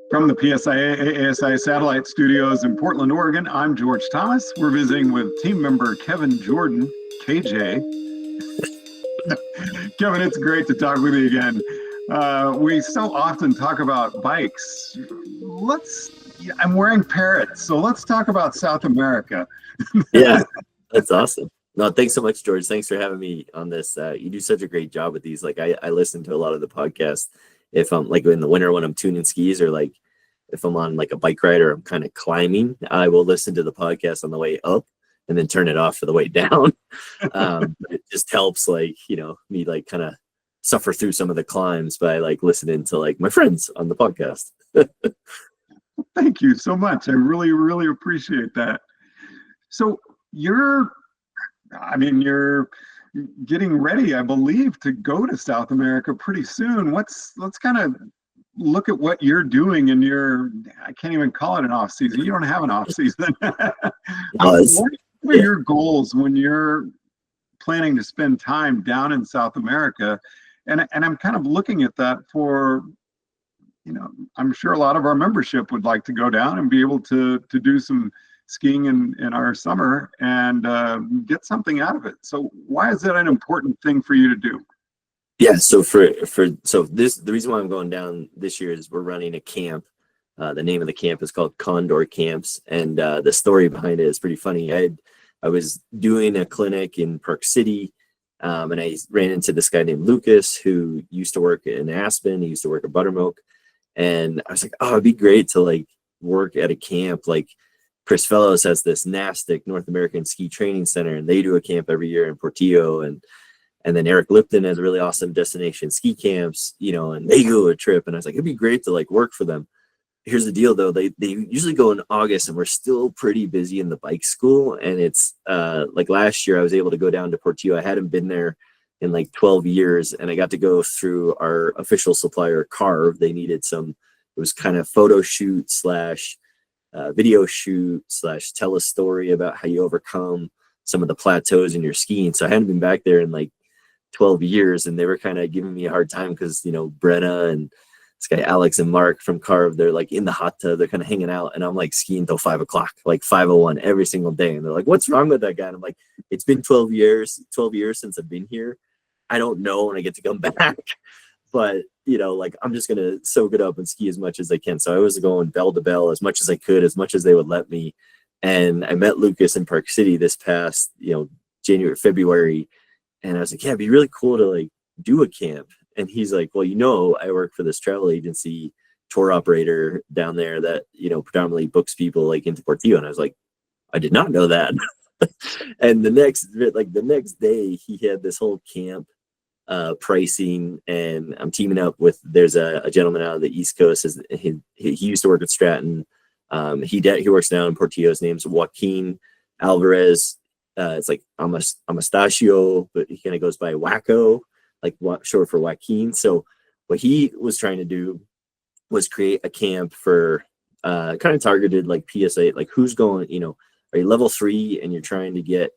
From the PSIA-AASI Satellite Studios in Portland, Oregon, I'm George Thomas. We're visiting with team member Kevin Jordan, KJ. Kevin, it's great to talk with you again. We so often talk about bikes. I'm wearing parrots, so let's talk about South America. Yeah, that's awesome. No, thanks so much, George. Thanks for having me on this. You do such a great job with these. Like I listen to a lot of the podcasts if I'm like in the winter when I'm tuning skis, or like if I'm on like a bike ride or I'm kind of climbing, I will listen to the podcast on the way up and then turn it off for the way down. It just helps, like, me like kind of suffer through some of the climbs by like listening to like my friends on the podcast. Thank you so much. I really, really appreciate that. So you're getting ready, I believe, to go to South America pretty soon. Let's kind of look at what you're doing in I can't even call it an off season. You don't have an off season. What are your goals when you're planning to spend time down in South America? And I'm kind of looking at that for, I'm sure a lot of our membership would like to go down and be able to do some skiing in our summer and get something out of it. So why is that an important thing for you to do? Yeah, so the reason why I'm going down this year is we're running a camp. The name of the camp is called Condor Camps, and the story behind it is pretty funny. I was doing a clinic in Park City, and I ran into this guy named Lucas who used to work in Aspen. He used to work at Buttermilk, and I was like, oh, it'd be great to like work at a camp. Like Chris Fellows has this NASTIC, North American Ski Training Center, and they do a camp every year in Portillo, and then Eric Lipton has really awesome destination ski camps, and they go a trip. And I was like, it'd be great to like work for them. Here's the deal though. They usually go in August, and we're still pretty busy in the bike school. And it's like last year I was able to go down to Portillo. I hadn't been there in like 12 years. And I got to go through our official supplier, Carve. They needed it was kind of photo shoot slash video shoot slash tell a story about how you overcome some of the plateaus in your skiing. So I hadn't been back there in like 12 years, and they were kind of giving me a hard time because Brenna and this guy Alex and Mark from Carve, they're like in the hot tub, they're kind of hanging out, and I'm like skiing till 5 o'clock, like 5:01 every single day. And they're like, what's wrong with that guy? And I'm like, it's been 12 years since I've been here. I don't know when I get to come back, but like I'm just gonna soak it up and ski as much as I can. So I was going bell to bell as much as I could, as much as they would let me. And I met Lucas in Park City this past January, February, and I was like, yeah, it'd be really cool to like do a camp. And he's like, well, I work for this travel agency tour operator down there that predominantly books people like into Portillo. And I was like, I did not know that. And the next day he had this whole camp pricing, and I'm teaming up with, there's a gentleman out of the East Coast. He used to work at Stratton. He works down in Portillo. His name's Joaquin Alvarez. It's like Amastachio, but he kind of goes by Wacko, like short for Joaquin. So what he was trying to do was create a camp for kind of targeted like PSA, like who's going, are you level 3 and you're trying to get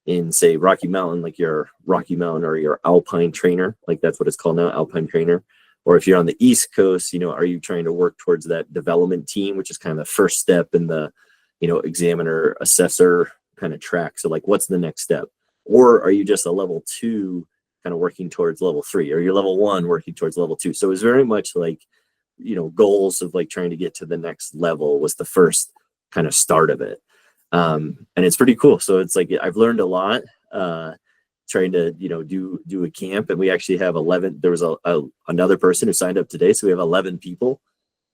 in, say, Rocky Mountain, like your Rocky Mountain or your Alpine trainer, like that's what it's called now, Alpine trainer. Or if you're on the East Coast, are you trying to work towards that development team, which is kind of the first step in the, examiner assessor kind of track. So like, what's the next step? Or are you just a level 2 kind of working towards level 3, or you're level 1 working towards level 2? So it was very much like, goals of like trying to get to the next level was the first kind of start of it. And it's pretty cool. So it's like, I've learned a lot, trying to, do a camp. And we actually have 11, there was another person who signed up today. So we have 11 people.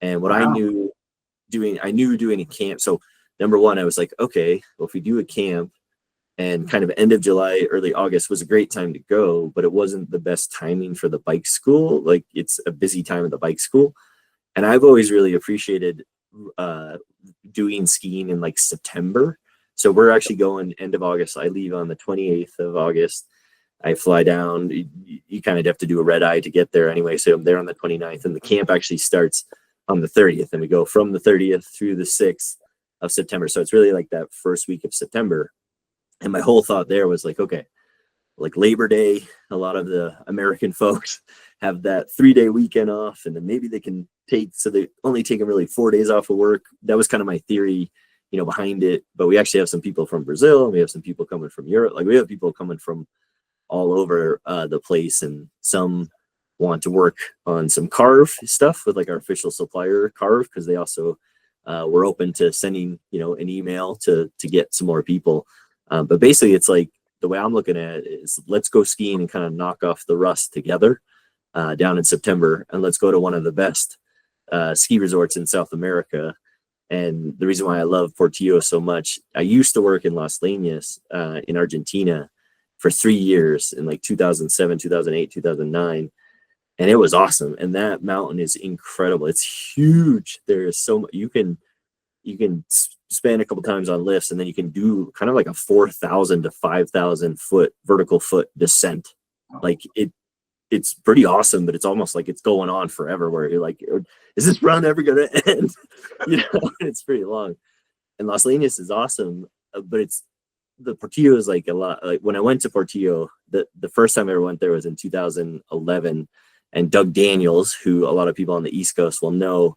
And what Wow. I knew doing a camp. So number one, I was like, okay, well, if we do a camp, and kind of end of July, early August was a great time to go, but it wasn't the best timing for the bike school. Like it's a busy time at the bike school. And I've always really appreciated doing skiing in like September. So we're actually going end of August. I leave on the 28th of August. I fly down. You kind of have to do a red eye to get there anyway. So I'm there on the 29th, and the camp actually starts on the 30th. And we go from the 30th through the 6th of September. So it's really like that first week of September. And my whole thought there was like, okay, like Labor Day, a lot of the American folks have that 3-day weekend off, and then maybe they can they're only taking really 4 days off of work. That was kind of my theory, behind it. But we actually have some people from Brazil, and we have some people coming from Europe. Like we have people coming from all over the place, and some want to work on some carve stuff with like our official supplier carve, because they also were open to sending an email to get some more people. But basically it's like, the way I'm looking at it is, let's go skiing and kind of knock off the rust together down in September, and let's go to one of the best ski resorts in South America. And the reason why I love Portillo so much, I used to work in Las Leñas in Argentina for 3 years in like 2007, 2008, 2009. And it was awesome. And that mountain is incredible. It's huge. There is so much. You can spend a couple times on lifts, and then you can do kind of like a 4,000 to 5,000 foot vertical foot descent. Like it's pretty awesome, but it's almost like it's going on forever, where you're like, is this run ever going to end? It's pretty long. And Las Leñas is awesome, but the Portillo is like a lot. Like when I went to Portillo, the first time I ever went there was in 2011, and Doug Daniels, who a lot of people on the East Coast will know,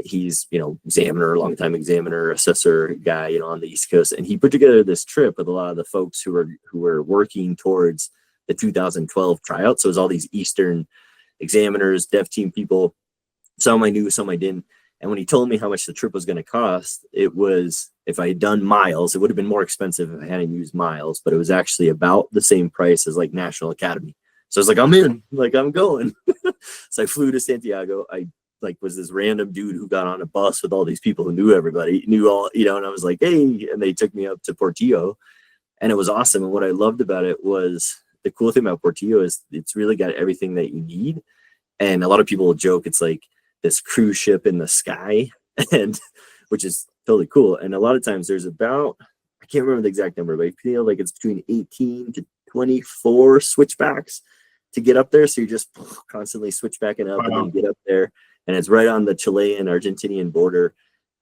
he's examiner, longtime examiner, assessor guy, on the East Coast, and he put together this trip with a lot of the folks who were working towards the 2012 tryout. So it was all these Eastern examiners, dev team people. Some I knew, some I didn't. And when he told me how much the trip was going to cost, it was, if I had done miles, it would have been more expensive if I hadn't used miles, but it was actually about the same price as like National Academy. So I was like, I'm in, like I'm going. So I flew to Santiago. I was this random dude who got on a bus with all these people who knew everybody, knew all, and I was like, hey, and they took me up to Portillo, and it was awesome. And what I loved about it was, the cool thing about Portillo is it's really got everything that you need. And a lot of people will joke, it's like this cruise ship in the sky, and which is totally cool. And a lot of times there's about, I can't remember the exact number, but I feel like it's between 18 to 24 switchbacks to get up there. So you're just constantly switchbacking up, and then get up there, and it's right on the Chilean Argentinian border.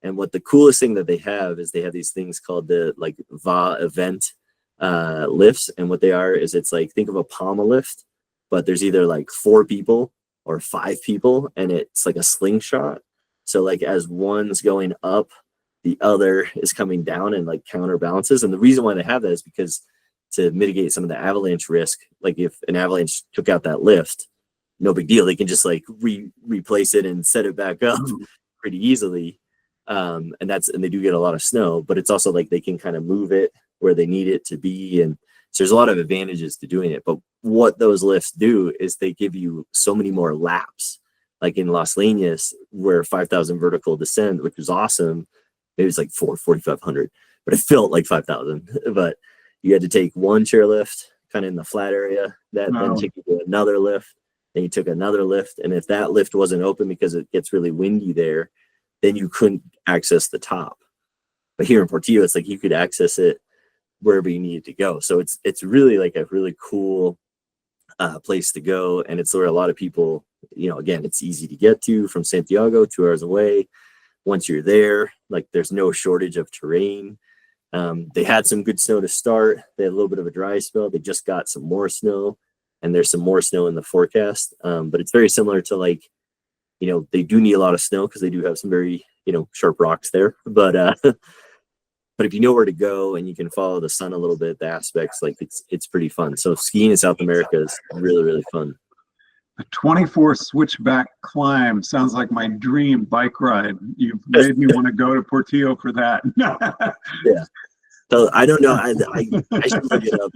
And what the coolest thing that they have is they have these things called the like VA event lifts. And what they are is, it's like, think of a pommel lift, but there's either like 4 people or 5 people, and it's like a slingshot. So like as one's going up, the other is coming down and like counterbalances. And the reason why they have that is because to mitigate some of the avalanche risk. Like if an avalanche took out that lift, no big deal. They can just like replace it and set it back up pretty easily. And they do get a lot of snow, but it's also like they can kind of move it where they need it to be. And so there's a lot of advantages to doing it. But what those lifts do is they give you so many more laps. Like in Las Leñas, where 5,000 vertical descent, which was awesome. Maybe it's like 4,500, but it felt like 5,000. But you had to take one chairlift kind of in the flat area, that then took you to another lift, then you took another lift. And if that lift wasn't open because it gets really windy there, then you couldn't access the top. But here in Portillo, it's like you could access it wherever you needed to go. So it's really like a really cool place to go. And it's where a lot of people, again, it's easy to get to from Santiago, 2 hours away. Once you're there, like there's no shortage of terrain. They had some good snow to start. They had a little bit of a dry spell. They just got some more snow, and there's some more snow in the forecast. But it's very similar to like, they do need a lot of snow because they do have some very, sharp rocks there. But if you know where to go and you can follow the sun a little bit, the aspects, like it's pretty fun. So skiing in South America is really, really fun. A 24 switchback climb sounds like my dream bike ride. You've made me want to go to Portillo for that. Yeah. So I don't know. I should look it up.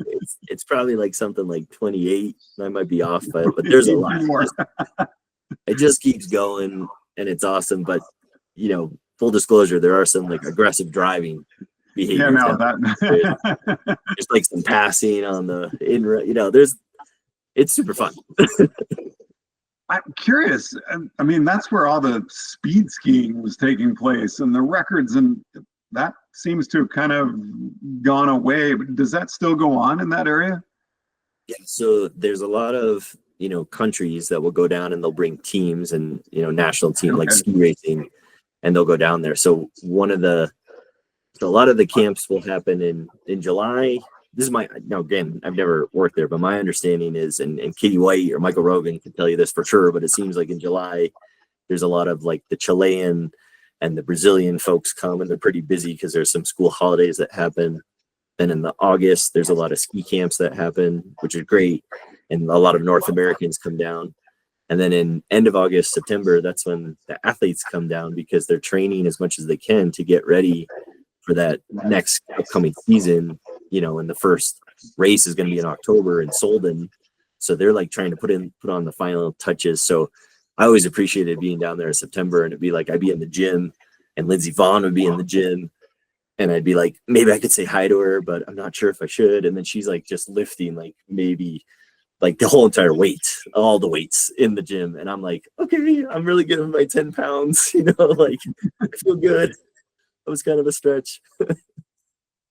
It's probably like something like 28. I might be off, but there's a lot. It just keeps going, and it's awesome. But full disclosure, there are some like aggressive driving behavior. Yeah, no, there's like some passing on the it's super fun. I'm curious. I mean, that's where all the speed skiing was taking place, and the records, and that seems to have kind of gone away. But does that still go on in that area? Yeah. So there's a lot of countries that will go down, and they'll bring teams and national team like ski racing, and they'll go down there. So a lot of the camps will happen in July. This is again, I've never worked there, but my understanding is, and Katie White or Michael Rogan can tell you this for sure, but it seems like in July there's a lot of like the Chilean and the Brazilian folks come, and they're pretty busy because there's some school holidays that happen. Then in the August, there's a lot of ski camps that happen, which is great. And a lot of North Americans come down. And then in end of August, September, that's when the athletes come down because they're training as much as they can to get ready for that next upcoming season, and the first race is going to be in October in Solden. So they're like trying to put on the final touches. So I always appreciated being down there in September, and it'd be like, I'd be in the gym and Lindsey Vaughn would be in the gym, and I'd be like, maybe I could say hi to her, but I'm not sure if I should. And then she's like just lifting like maybe like the whole entire weight, all the weights in the gym. And I'm like, okay, I'm really good with my 10 pounds, like I feel good. It was kind of a stretch.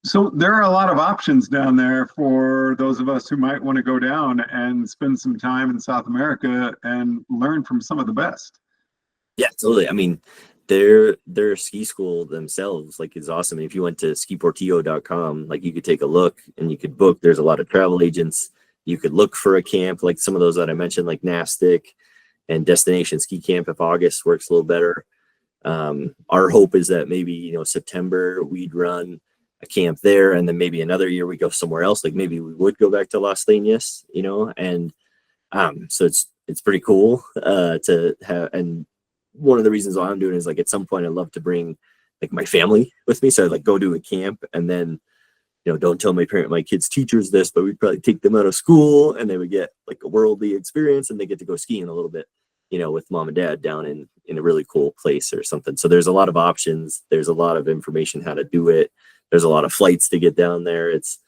So there are a lot of options down there for those of us who might want to go down and spend some time in South America and learn from some of the best. Yeah, totally. I mean, their ski school themselves like is awesome. If you went to skiportillo.com, like you could take a look and you could book. There's a lot of travel agents. You could look for a camp like some of those that I mentioned, like Nastic and Destination Ski Camp if August works a little better. Our hope is that maybe, September we'd run a camp there, and then maybe another year we go somewhere else. Like maybe we would go back to Las Leñas, and so it's pretty cool to have. And one of the reasons why I'm doing it is like at some point I'd love to bring like my family with me. So I'd like go to a camp and then, don't tell my kids' teachers this, but we'd probably take them out of school and they would get like a worldly experience, and they get to go skiing a little bit, with mom and dad down in a really cool place or something. So there's a lot of options. There's a lot of information how to do it. There's a lot of flights to get down there. It's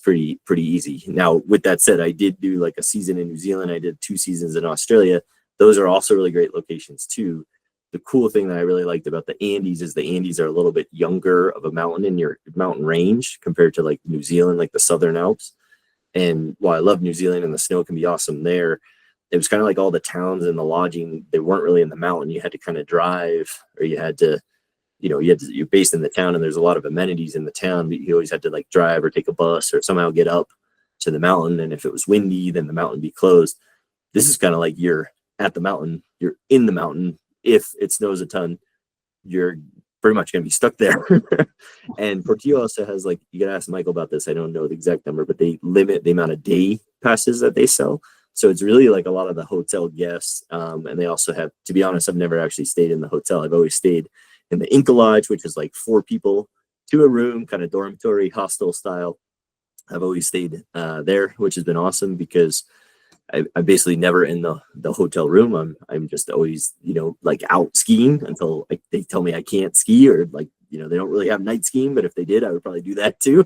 pretty easy. Now, with that said, I did do like a season in New Zealand. I did 2 seasons in Australia. Those are also really great locations too. The cool thing that I really liked about the Andes is the Andes are a little bit younger of a mountain in your mountain range compared to like New Zealand, like the Southern Alps. And while I love New Zealand and the snow can be awesome there, it was kind of like all the towns and the lodging, they weren't really in the mountain. You had to kind of drive, or you had to, you're based in the town, and there's a lot of amenities in the town, but you always had to like drive or take a bus or somehow get up to the mountain. And if it was windy, then the mountain would be closed. This is kind of like you're at the mountain, you're in the mountain. If it snows a ton, you're pretty much going to be stuck there. And Portillo also has like, you got to ask Michael about this. I don't know the exact number, but they limit the amount of day passes that they sell. So it's really like a lot of the hotel guests. And they also have, to be honest, I've never actually stayed in the hotel. I've always stayed in the Inca Lodge, which is like 4 people to a room, kind of dormitory, hostel style. I've always stayed there, which has been awesome because I'm basically never in the hotel room. I'm just always, like out skiing until like they tell me I can't ski, or like, they don't really have night skiing, but if they did, I would probably do that too.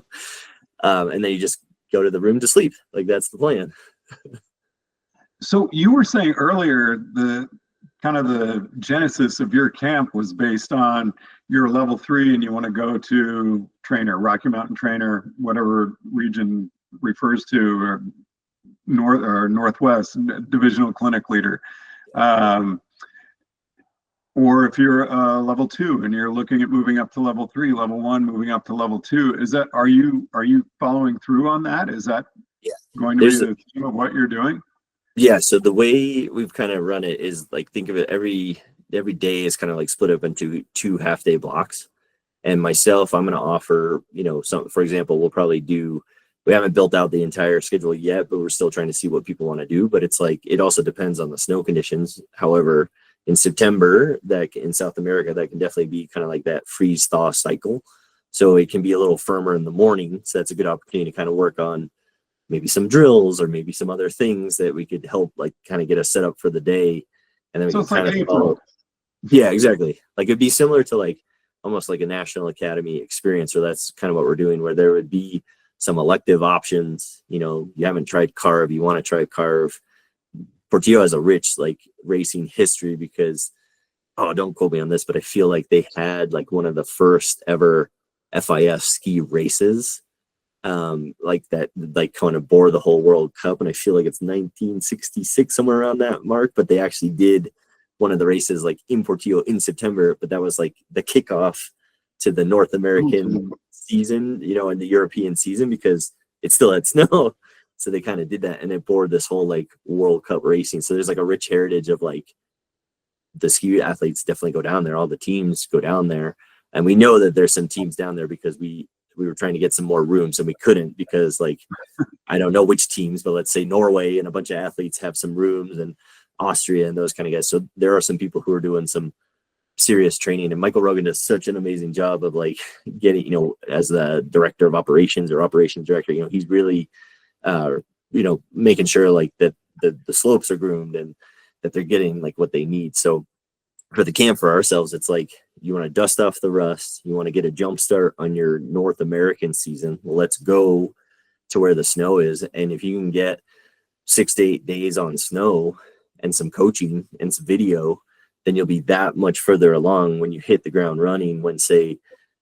And then you just go to the room to sleep. Like that's the plan. So you were saying earlier the kind of the genesis of your camp was based on your level 3 and you want to go to trainer, Rocky Mountain trainer, whatever region refers to, or North or Northwest divisional clinic leader. Or if you're level 2 and you're looking at moving up to level 3, level 1, moving up to level 2, are you following through on that? Is that going to be the theme of what you're doing? Yeah, so the way we've kind of run it is like, think of it, every day is kind of like split up into 2 half-day blocks. And myself, I'm going to offer, some, for example, we haven't built out the entire schedule yet, but we're still trying to see what people want to do. But it's like, it also depends on the snow conditions. However, in September, in South America, that can definitely be kind of like that freeze thaw cycle. So it can be a little firmer in the morning. So that's a good opportunity to kind of work on maybe some drills or maybe some other things that we could help like kind of get us set up for the day. And then we can kind of April. Yeah, exactly. Like it'd be similar to like almost like a National Academy experience, or that's kind of what we're doing, where there would be some elective options. You haven't tried carve, you want to try carve. Portillo has a rich like racing history because, don't quote me on this, but I feel like they had like one of the first ever FIS ski races like that, like kind of bore the whole World Cup. And I feel like it's 1966, somewhere around that mark, but they actually did one of the races like in Portillo in September, but that was like the kickoff to the North American season, and the European season, because it still had snow. So they kind of did that, and it bore this whole like World Cup racing. So there's like a rich heritage of like the ski athletes definitely go down there. All the teams go down there, and we know that there's some teams down there because we were trying to get some more rooms and we couldn't because, like, I don't know which teams, but let's say Norway and a bunch of athletes have some rooms, and Austria and those kind of guys. So there are some people who are doing some serious training, and Michael Rogan does such an amazing job of like getting, as the director of operations or operations director, he's really, making sure like that the slopes are groomed and that they're getting like what they need. So for the camp for ourselves, it's like, you want to dust off the rust, you want to get a jump start on your North American season. Well, let's go to where the snow is. And if you can get 6 to 8 days on snow and some coaching and some video, then you'll be that much further along when you hit the ground running, when say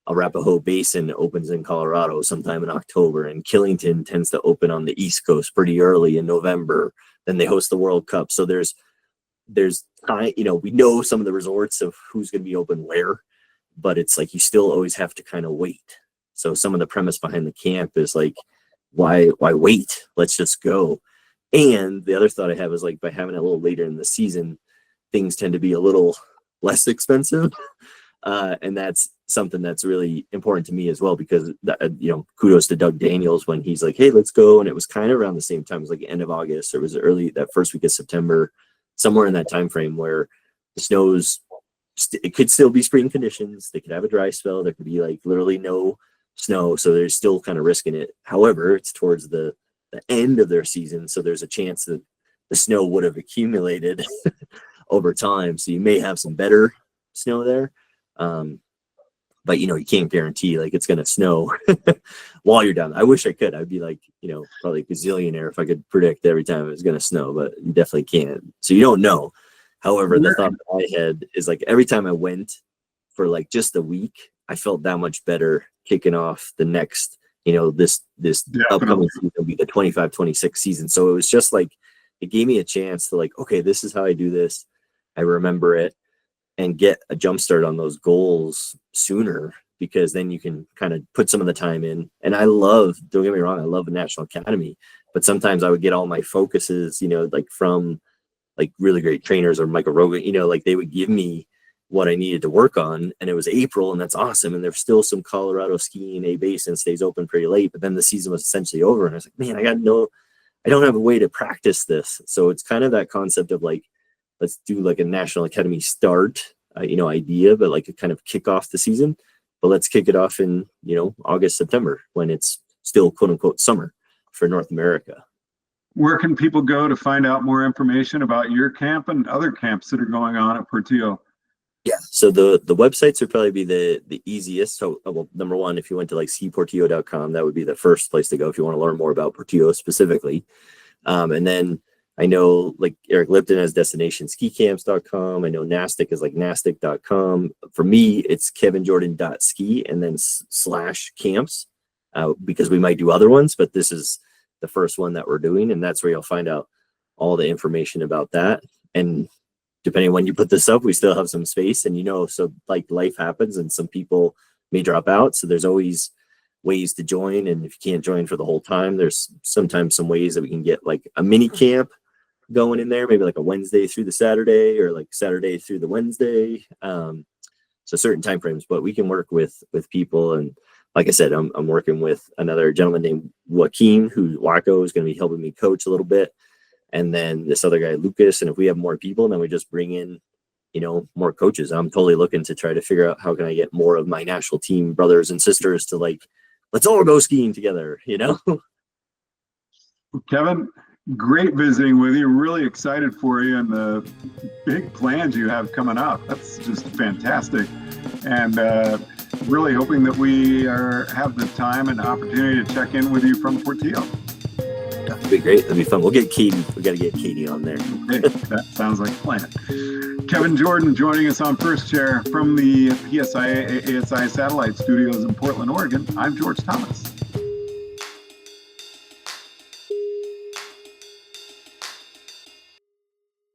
Arapahoe Basin opens in Colorado sometime in October, and Killington tends to open on the East Coast pretty early in November. Then they host the World Cup. So there's time, we know some of the resorts of who's going to be open where, but it's like you still always have to kind of wait. So some of the premise behind the camp is like, why wait? Let's just go. And the other thought I have is like, by having it a little later in the season, things tend to be a little less expensive. And that's something that's really important to me as well, because kudos to Doug Daniels when he's like, hey, let's go. And it was kind of around the same time. It was like the end of August, or it was early that first week of September, somewhere in that time frame where the snow's it could still be spring conditions. They could have a dry spell. There could be like literally no snow. So there's still kind of risking it. However, it's towards the end of their season. So there's a chance that the snow would have accumulated over time. So you may have some better snow there. But you can't guarantee like it's going to snow while you're down. I wish I could. I'd be like, probably a gazillionaire if I could predict every time it was going to snow, but you definitely can't. So you don't know. However, the thought that I had is like every time I went for like just a week, I felt that much better kicking off the next, this upcoming season will be the 25-26 season. So it was just like, it gave me a chance to like, okay, this is how I do this. I remember it, and get a jump start on those goals sooner, because then you can kind of put some of the time in. And don't get me wrong, I love the National Academy, but sometimes I would get all my focuses, like from like really great trainers or Michael Rogan, like they would give me what I needed to work on, and it was April, and that's awesome. And there's still some Colorado skiing, A Basin stays open pretty late, but then the season was essentially over. And I was like, man, I don't have a way to practice this. So it's kind of that concept of like, let's do like a National Academy start, idea, but like a kind of kick off the season. But let's kick it off in, August, September, when it's still quote unquote summer for North America. Where can people go to find out more information about your camp and other camps that are going on at Portillo? Yeah, so the websites would probably be the easiest. So, well, number one, if you went to like skiportillo.com, that would be the first place to go if you want to learn more about Portillo specifically. And then I know like Eric Lipton has destinationskicamps.com. I know Nastic is like nastic.com. For me, it's kevinjordan.ski and then /camps, because we might do other ones, but this is the first one that we're doing. And that's where you'll find out all the information about that. And depending on when you put this up, we still have some space, and so like life happens and some people may drop out. So there's always ways to join. And if you can't join for the whole time, there's sometimes some ways that we can get like a mini camp going in there, maybe like a Wednesday through the Saturday, or like Saturday through the Wednesday. So certain timeframes, but we can work with people. And like I said, I'm working with another gentleman named Joaquin, who Waco is going to be helping me coach a little bit. And then this other guy, Lucas. And if we have more people, then we just bring in, more coaches. I'm totally looking to try to figure out how can I get more of my national team brothers and sisters to like, let's all go skiing together, Kevin, great visiting with you. Really excited for you and the big plans you have coming up. That's just fantastic. And really hoping that we have the time and opportunity to check in with you from Portillo. That'd be great. That'd be fun. We'll get Katie. We got to get Katie on there. Okay, that sounds like a plan. Kevin Jordan joining us on First Chair from the PSIA-AASI Satellite Studios in Portland, Oregon. I'm George Thomas.